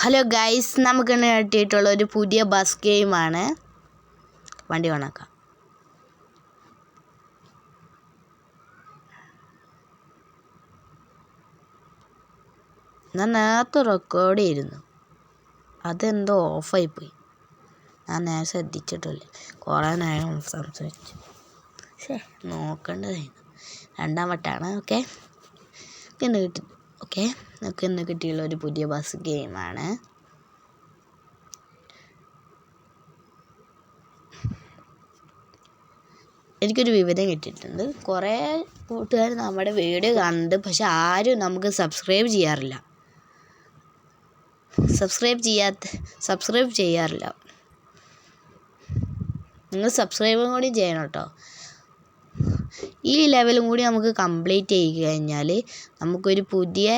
Hello guys, നമുക്കിന്ന് കിട്ടിയിട്ടുള്ള ഒരു പുതിയ ബസ് ഗെയിമാണ്. വണ്ടി ഓണാക്കാം. ഞാൻ നേരത്തെ റെക്കോർഡ് ചെയ്തിരുന്നു, അതെന്തോ ഓഫായിപ്പോയി. ഞാൻ നേരെ ശ്രദ്ധിച്ചിട്ടില്ല. കുറേ നേരം സംസാരിച്ചു. നോക്കേണ്ടതായിരുന്നു. രണ്ടാം വട്ടമാണ്. ഓക്കെ, ഇന്ന് കിട്ടി. ഓക്കെ, നമുക്ക് ഇന്ന് കിട്ടിയുള്ള ഒരു പുതിയ ബസ് ഗെയിമാണ്. എനിക്കൊരു വിവരം കിട്ടിയിട്ടുണ്ട്. കുറേ കൂട്ടുകാർ നമ്മുടെ വീഡിയോ കാണുന്നുണ്ട്, പക്ഷെ ആരും നമുക്ക് സബ്സ്ക്രൈബ് ചെയ്യാറില്ല. നിങ്ങൾ സബ്സ്ക്രൈബും കൂടി ചെയ്യണം കേട്ടോ. ഈ ലെവലും കൂടി നമുക്ക് കംപ്ലീറ്റ് ചെയ്ത് കഴിഞ്ഞാൽ നമുക്കൊരു പുതിയ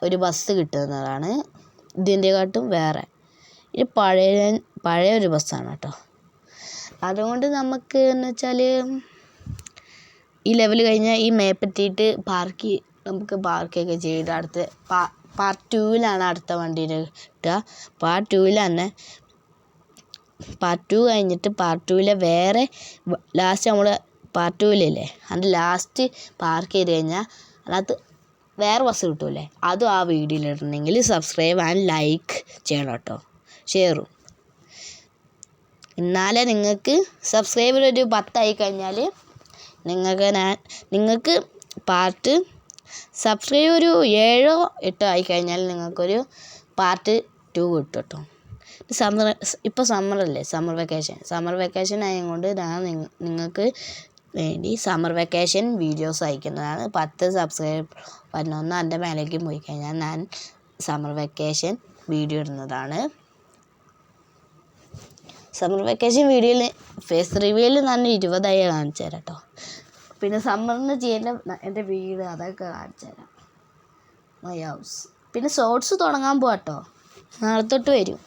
ഒരു ബസ് കിട്ടുന്നതാണ്. ഇതിൻ്റെക്കാട്ടും വേറെ ഇത് പഴയൊരു ബസ്സാണ് കേട്ടോ. അതുകൊണ്ട് നമുക്ക് എന്ന് വെച്ചാൽ ഈ ലെവൽ കഴിഞ്ഞാൽ ഈ മേപ്പെത്തിയിട്ട് നമുക്ക് പാർക്കൊക്കെ ചെയ്ത് അടുത്ത് പാർട്ട് 2-ലാണ് അടുത്ത വണ്ടീനെ കിട്ടുക. പാർട്ട് 2-ൽ തന്നെ പാർട്ട് 2 കഴിഞ്ഞിട്ട് പാർട്ട് 2-ലെ വേറെ ലാസ്റ്റ് നമ്മൾ പാർട്ട് 2-ലില്ലേ അതിൻ്റെ ലാസ്റ്റ് പാർക്ക് ചെയ്ത് കഴിഞ്ഞാൽ അതിനകത്ത് വേറെ ബസ് കിട്ടുമല്ലേ, അതും ആ വീഡിയോയിലിടണമെങ്കിൽ സബ്സ്ക്രൈബ് ആൻഡ് ലൈക്ക് ചെയ്യണം കേട്ടോ, ഷെയറും. എന്നാലേ നിങ്ങൾക്ക് സബ്സ്ക്രൈബർ ഒരു 10 ആയി കഴിഞ്ഞാൽ നിങ്ങൾക്ക് പാർട്ട് സബ്സ്ക്രൈബ് ഒരു 7 or 8 ആയി കഴിഞ്ഞാൽ നിങ്ങൾക്കൊരു പാർട്ട് 2 കിട്ടും കേട്ടോ. ഇപ്പോൾ സമ്മറല്ലേ, സമ്മർ വെക്കേഷൻ ആയതുകൊണ്ട് ഞാൻ നിങ്ങൾക്ക് വേണ്ടി സമ്മർ വെക്കേഷൻ വീഡിയോസ് അയക്കുന്നതാണ്. 10 സബ്സ്ക്രൈബ് വരുന്ന എൻ്റെ മേലേക്ക് പോയി കഴിഞ്ഞാൽ ഞാൻ സമ്മർ വെക്കേഷൻ വീഡിയോ ഇടുന്നതാണ്. സമ്മർ വെക്കേഷൻ വീഡിയോയിൽ ഫേസ് റിവ്യൂവിൽ ഞാൻ 20 കാണിച്ചു തരാം കേട്ടോ. പിന്നെ സമ്മറിന് ചെയ്യുന്ന എൻ്റെ വീട് അതൊക്കെ കാണിച്ചു തരാം, മൈ ഹൗസ്. പിന്നെ ഷോർട്സ് തുടങ്ങാൻ പോവാം കേട്ടോ, നാളെ തൊട്ട് വരും.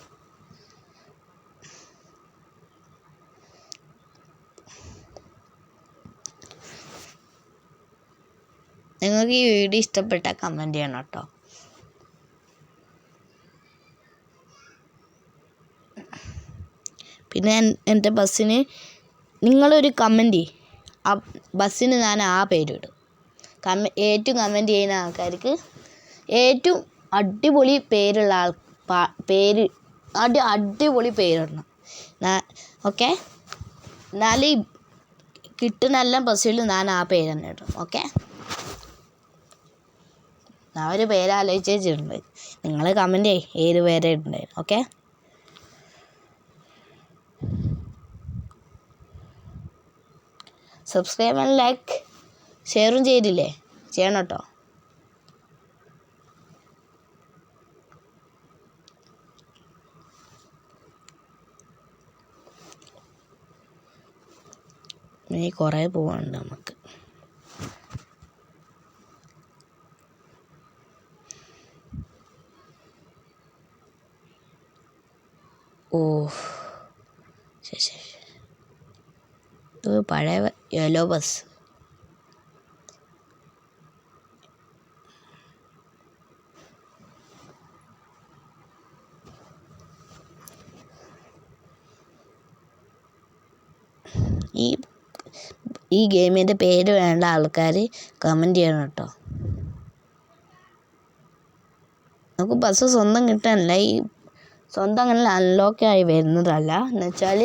നിങ്ങൾക്ക് ഈ വീഡിയോ ഇഷ്ടപ്പെട്ടാൽ കമൻറ്റ് ചെയ്യണം കേട്ടോ. പിന്നെ എൻ്റെ ബസ്സിന് നിങ്ങളൊരു കമൻറ്റ്, ആ ബസ്സിന് ഞാൻ ആ പേരിടും. ഏറ്റവും കമൻറ്റ് ചെയ്യുന്ന ആൾക്കാർക്ക് ഏറ്റവും അടിപൊളി പേരുള്ള അടിപൊളി പേരിടണം. ഓക്കെ, എന്നാലും കിട്ടുന്ന എല്ലാ ബസ്സിലും ഞാൻ ആ പേര് തന്നെ ഇടും. ഓക്കെ, ഞാൻ ഒരു പേര് ആലോചിച്ചിട്ടുണ്ട്, നിങ്ങൾ കമൻറ്റ് ചെയ്യ് ഏത് പേരെ ഇടണ്ടായിരുന്നു. ഓക്കെ, സബ്സ്ക്രൈബ് ആൻഡ് ലൈക്ക് ഷെയറും ചെയ്തില്ലേ, ചെയ്യണം കേട്ടോ. ഇനി കുറേ പോകാനുണ്ട് നമുക്ക്. ശരി, ഇത് പഴയ യെല്ലോ ബസ്. ഈ ഗെയിമിൻ്റെ പേര് വേണ്ട ആൾക്കാർ കമൻറ്റ് ചെയ്യണം കേട്ടോ. നമുക്ക് ബസ് സ്വന്തം കിട്ടാനല്ല, ഈ സ്വന്തം അങ്ങനെ അൺലോക്ക് ആയി വരുന്നതല്ല, എന്നുവെച്ചാൽ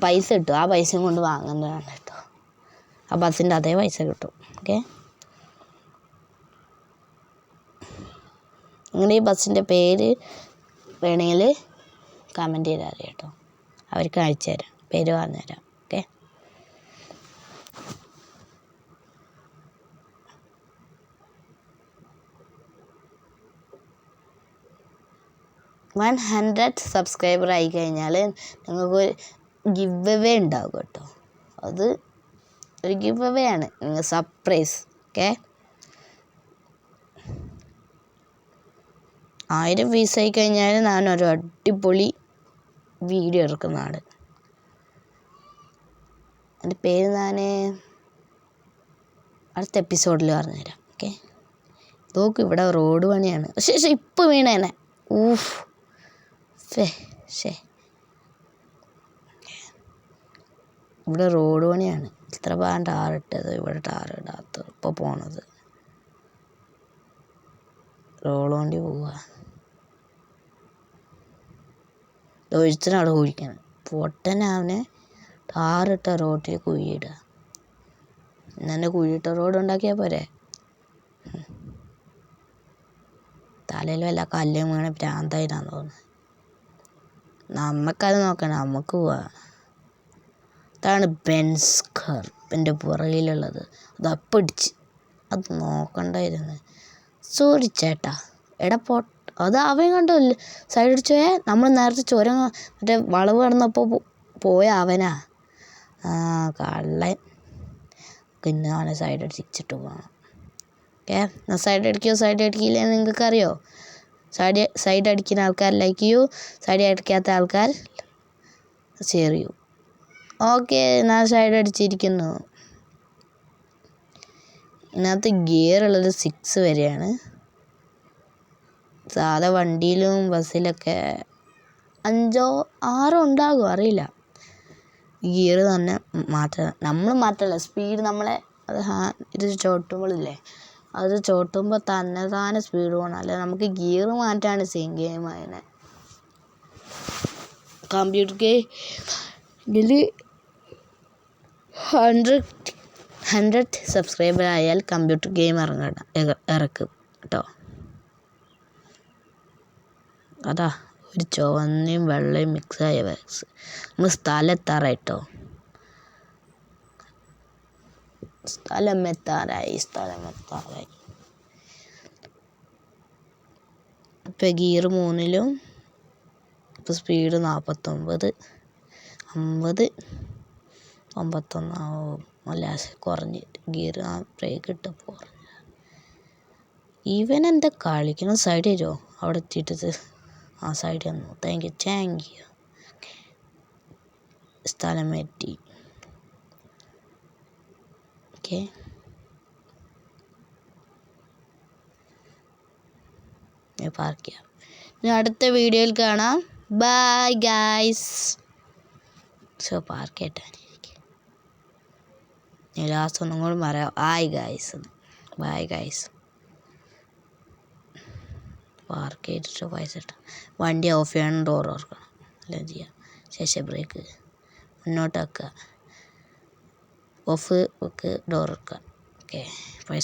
പൈസ കിട്ടും. ആ പൈസയും കൊണ്ട് വാങ്ങുന്നതാണ് കേട്ടോ. ആ ബസ്സിൻ്റെ അതേ പൈസ കിട്ടും. ഓക്കെ, നിങ്ങളുടെ ഈ ബസ്സിൻ്റെ പേര് വേണമെങ്കിൽ കമൻറ്റ് ചെയ്താൽ അറിയാം കേട്ടോ, അവർക്ക് അയച്ചു തരാം, പേര് പറഞ്ഞുതരാം. ഓക്കെ, വൺ 100 സബ്സ്ക്രൈബർ ആയി കഴിഞ്ഞാൽ നിങ്ങൾക്ക് ഗിവ് അവേ ഉണ്ടാകും കേട്ടോ. അത് ഒരു ഗിവ് അവേ ആണ്, സർപ്രൈസ്. ഓക്കെ, 1000 വ്യൂസ് ആയി കഴിഞ്ഞാൽ ഞാനൊരു അടിപൊളി വീഡിയോ എടുക്കുന്നതാണ്. എൻ്റെ പേര് ഞാൻ അടുത്ത എപ്പിസോഡിൽ പറഞ്ഞുതരാം. ഓക്കെ, നോക്ക് ഇവിടെ റോഡ് പണിയാണ്. പക്ഷേ ഇപ്പം വീണേനെ. ഊഫ് ഇവിടെ റോഡ് പണിയാണ്. ഇത്ര ഭാഗം ടാറിട്ടത്, ഇവിടെ ടാറിടാത്തത്. ഇപ്പോൾ പോണത് റോഡ് വണ്ടി പോവുക. ഒഴിച്ചിനാണ് കുഴിക്കണം. പൊട്ടനെ അവനെ ടാറിട്ട റോട്ടിൽ കുഴിയിടുക. ഇന്നെ കുഴിയിട്ട റോഡ് ഉണ്ടാക്കിയാൽ പോരെ. തലയിൽ വല്ല കല്ലും വീണ് ഭ്രാന്തായിട്ടാന്ന് തോന്നുന്നു. നമുക്കത് നോക്കണം, നമുക്ക് പോവാ. അതാണ് ബെൻസ് കാർ എൻ്റെ പുറകിലുള്ളത്. അത് അപ്പിടിച്ച് അത് നോക്കണ്ടായിരുന്നു. സോറി ചേട്ടാ. എടാ അത് അവൻ കണ്ടോ സൈഡ് അടിച്ചു പോയാൽ. നമ്മൾ നേരത്തെ ചുരം മറ്റേ വളവ് കിടന്നപ്പോൾ പോയ അവനാ. കള്ളൻ. പിന്നെ അവനെ സൈഡ് അടിച്ചിട്ട് പോകണം. ഓക്കെ, സൈഡ് അടിക്കില്ല നിങ്ങൾക്കറിയോ? സൈഡ് അടിക്കുന്ന ആൾക്കാർ ലൈക്ക് ചെയ്യൂ, സൈഡ് അടിക്കാത്ത ആൾക്കാർ ഷെയർ ചെയ്യൂ. ഓക്കെ, ഞാൻ സൈഡ് അടിച്ചിരിക്കുന്നു. ഇതിനകത്ത് ഗിയർ ഉള്ളത് 6 വരെയാണ്. സാധാ വണ്ടിയിലും ബസ്സിലൊക്കെ 5 6 ഉണ്ടാകും, അറിയില്ല. ഗിയർ തന്നെ നമ്മൾ മാറ്റല്ല, സ്പീഡ് നമ്മളെ അത് ഇത് ചോട്ടുമ്പോഴില്ലേ, അത് ചോട്ടുമ്പോൾ തന്നെ സ്പീഡ് പോകണം. അല്ല നമുക്ക് ഗിയർ മാറ്റാണ് സെയിം ഗെയിം. അതിനെ കമ്പ്യൂട്ടർ ഗെയിമിൽ 100 സബ്സ്ക്രൈബർ ആയാൽ കമ്പ്യൂട്ടർ ഗെയിം ഇറക്കും കേട്ടോ. അതാ ഒരു ചുവന്നയും വെള്ളയും മിക്സായ ബാഗ്സ്. നമ്മൾ സ്ഥലമെത്താറായിട്ടോ. സ്ഥലമെത്താറായി. ഇപ്പം ഗിയർ 3-ലും ഇപ്പം സ്പീഡ് 49, 50, 51 അല്ല കുറഞ്ഞ്. ഗിയർ ബ്രേക്ക് ഇട്ടപ്പോൾ കുറഞ്ഞ. ഇവൻ എന്താ കളിക്കണം? സൈഡ് തരുമോ? അവിടെ എത്തിയിട്ടത് സൈഡ് തന്നു. Thank you. സ്ഥലമെത്തി. ഓക്കെ, പാർക്ക് ചെയ്യാം. ഇനി അടുത്ത വീഡിയോയിൽ കാണാം. Bye guys. പാർക്ക് ചെയ്തിട്ടായിരിക്കും. ഞാൻ ലാസ്റ്റ് ഒന്നും കൂടി പറയാം. By guys. പാർക്ക് ചെയ്തിട്ട് പൈസ ഇട്ടാൽ വണ്ടി ഓഫ് ചെയ്യണം, ഡോർ ഓർക്കണം, എല്ലാം ചെയ്യാം. ശേഷം ബ്രേക്ക് മുന്നോട്ടാക്കുക, ഓഫ് വെക്ക്, ഡോർ വെക്കുക. ഓക്കെ, പൈസ